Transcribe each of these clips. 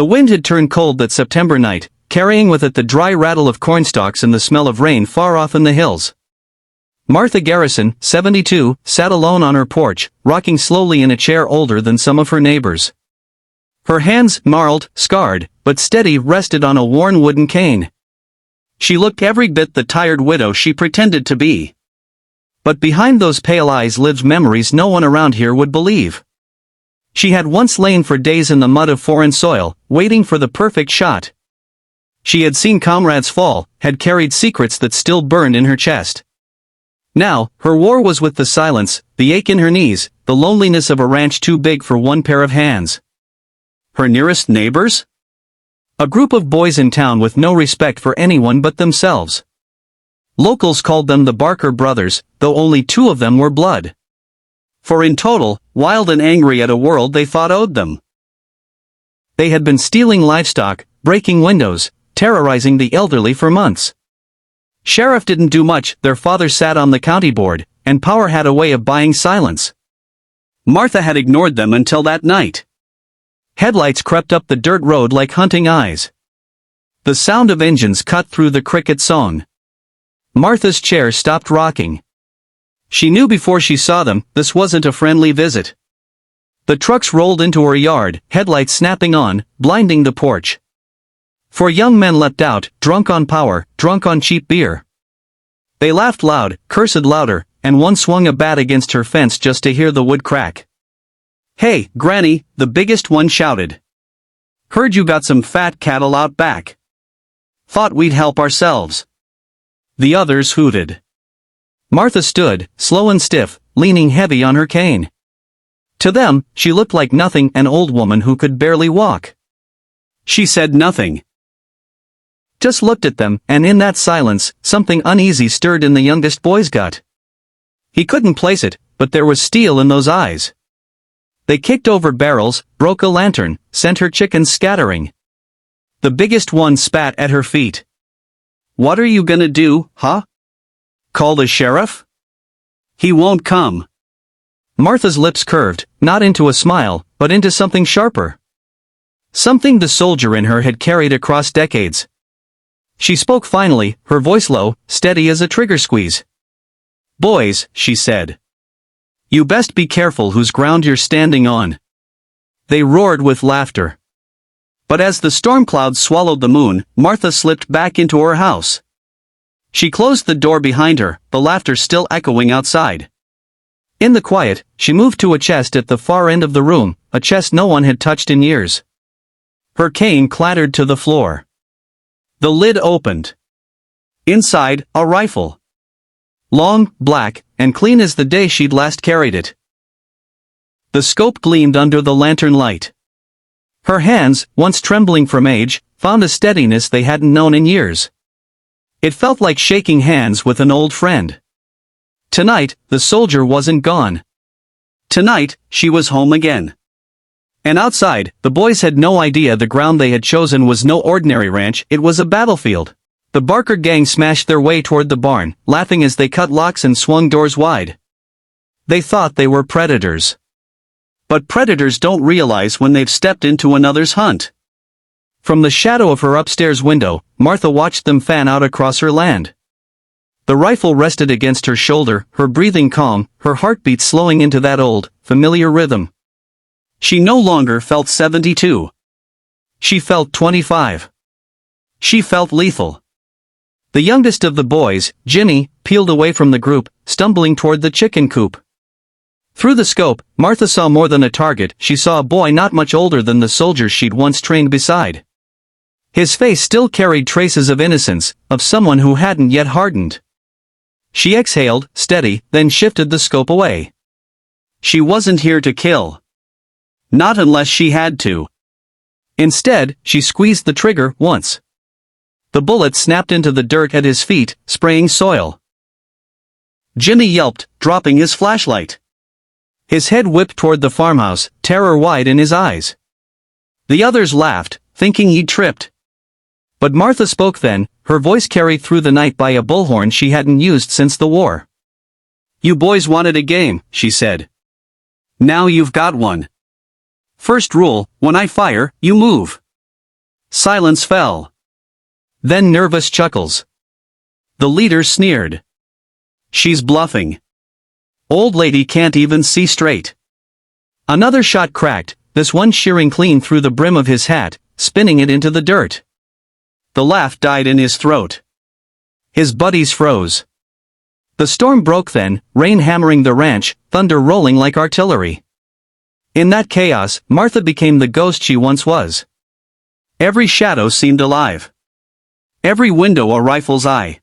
The wind had turned cold that September night, carrying with it the dry rattle of cornstalks and the smell of rain far off in the hills. Martha Garrison, 72, sat alone on her porch, rocking slowly in a chair older than some of her neighbors. Her hands, gnarled, scarred, but steady, rested on a worn wooden cane. She looked every bit the tired widow she pretended to be. But behind those pale eyes lived memories no one around here would believe. She had once lain for days in the mud of foreign soil, waiting for the perfect shot. She had seen comrades fall, had carried secrets that still burned in her chest. Now, her war was with the silence, the ache in her knees, the loneliness of a ranch too big for one pair of hands. Her nearest neighbors? A group of boys in town with no respect for anyone but themselves. Locals called them the Barker brothers, though only two of them were blood. For in total, wild and angry at a world they thought owed them. They had been stealing livestock, breaking windows, terrorizing the elderly for months. Sheriff didn't do much, their father sat on the county board, and power had a way of buying silence. Martha had ignored them until that night. Headlights crept up the dirt road like hunting eyes. The sound of engines cut through the cricket song. Martha's chair stopped rocking. She knew before she saw them, this wasn't a friendly visit. The trucks rolled into her yard, headlights snapping on, blinding the porch. Four young men leapt out, drunk on power, drunk on cheap beer. They laughed loud, cursed louder, and one swung a bat against her fence just to hear the wood crack. "Hey, Granny," the biggest one shouted. "Heard you got some fat cattle out back. Thought we'd help ourselves." The others hooted. Martha stood, slow and stiff, leaning heavy on her cane. To them, she looked like nothing, an old woman who could barely walk. She said nothing. Just looked at them, and in that silence, something uneasy stirred in the youngest boy's gut. He couldn't place it, but there was steel in those eyes. They kicked over barrels, broke a lantern, sent her chickens scattering. The biggest one spat at her feet. "What are you gonna do, huh? Call the sheriff? He won't come." Martha's lips curved, not into a smile, but into something sharper. Something the soldier in her had carried across decades. She spoke finally, her voice low, steady as a trigger squeeze. "Boys," she said. "You best be careful whose ground you're standing on." They roared with laughter. But as the storm clouds swallowed the moon, Martha slipped back into her house. She closed the door behind her, the laughter still echoing outside. In the quiet, she moved to a chest at the far end of the room, a chest no one had touched in years. Her cane clattered to the floor. The lid opened. Inside, a rifle. Long, black, and clean as the day she'd last carried it. The scope gleamed under the lantern light. Her hands, once trembling from age, found a steadiness they hadn't known in years. It felt like shaking hands with an old friend. Tonight, the soldier wasn't gone. Tonight, she was home again. And outside, the boys had no idea the ground they had chosen was no ordinary ranch, it was a battlefield. The Barker gang smashed their way toward the barn, laughing as they cut locks and swung doors wide. They thought they were predators. But predators don't realize when they've stepped into another's hunt. From the shadow of her upstairs window, Martha watched them fan out across her land. The rifle rested against her shoulder, her breathing calm, her heartbeat slowing into that old, familiar rhythm. She no longer felt 72. She felt 25. She felt lethal. The youngest of the boys, Jimmy, peeled away from the group, stumbling toward the chicken coop. Through the scope, Martha saw more than a target, she saw a boy not much older than the soldiers she'd once trained beside. His face still carried traces of innocence, of someone who hadn't yet hardened. She exhaled, steady, then shifted the scope away. She wasn't here to kill. Not unless she had to. Instead, she squeezed the trigger once. The bullet snapped into the dirt at his feet, spraying soil. Jimmy yelped, dropping his flashlight. His head whipped toward the farmhouse, terror wide in his eyes. The others laughed, thinking he'd tripped. But Martha spoke then, her voice carried through the night by a bullhorn she hadn't used since the war. "You boys wanted a game," she said. "Now you've got one. First rule, when I fire, you move. Silence fell. Then nervous chuckles. The leader sneered. She's bluffing. Old lady can't even see straight. Another shot cracked, this one shearing clean through the brim of his hat, spinning it into the dirt. The laugh died in his throat. His buddies froze. The storm broke then, rain hammering the ranch, thunder rolling like artillery. In that chaos, Martha became the ghost she once was. Every shadow seemed alive. Every window a rifle's eye.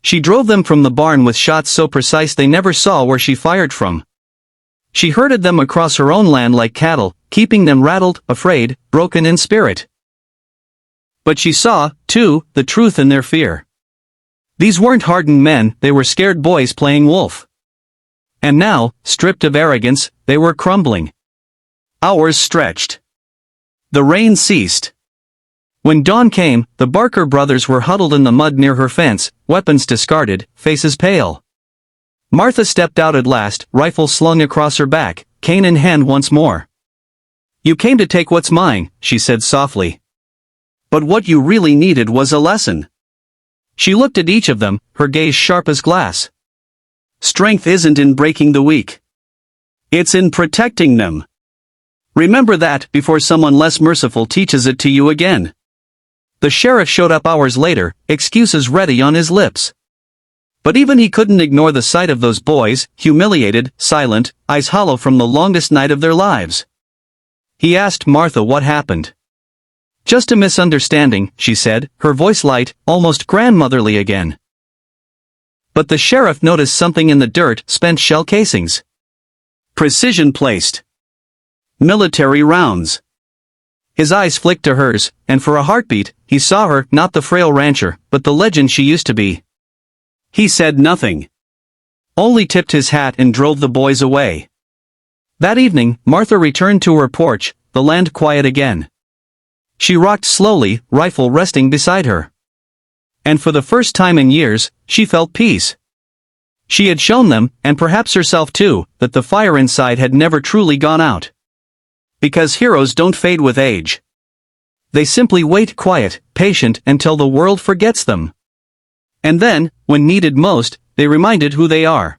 She drove them from the barn with shots so precise they never saw where she fired from. She herded them across her own land like cattle, keeping them rattled, afraid, broken in spirit. But she saw, too, the truth in their fear. These weren't hardened men, they were scared boys playing wolf. And now, stripped of arrogance, they were crumbling. Hours stretched. The rain ceased. When dawn came, the Barker brothers were huddled in the mud near her fence, weapons discarded, faces pale. Martha stepped out at last, rifle slung across her back, cane in hand once more. "You came to take what's mine," she said softly. "But what you really needed was a lesson." She looked at each of them, her gaze sharp as glass. "Strength isn't in breaking the weak. It's in protecting them. Remember that before someone less merciful teaches it to you again." The sheriff showed up hours later, excuses ready on his lips. But even he couldn't ignore the sight of those boys, humiliated, silent, eyes hollow from the longest night of their lives. He asked Martha what happened. "Just a misunderstanding," she said, her voice light, almost grandmotherly again. But the sheriff noticed something in the dirt, spent shell casings. Precision placed. Military rounds. His eyes flicked to hers, and for a heartbeat, he saw her, not the frail rancher, but the legend she used to be. He said nothing. Only tipped his hat and drove the boys away. That evening, Martha returned to her porch, the land quiet again. She rocked slowly, rifle resting beside her. And for the first time in years, she felt peace. She had shown them, and perhaps herself too, that the fire inside had never truly gone out. Because heroes don't fade with age. They simply wait quiet, patient until the world forgets them. And then, when needed most, they reminded who they are.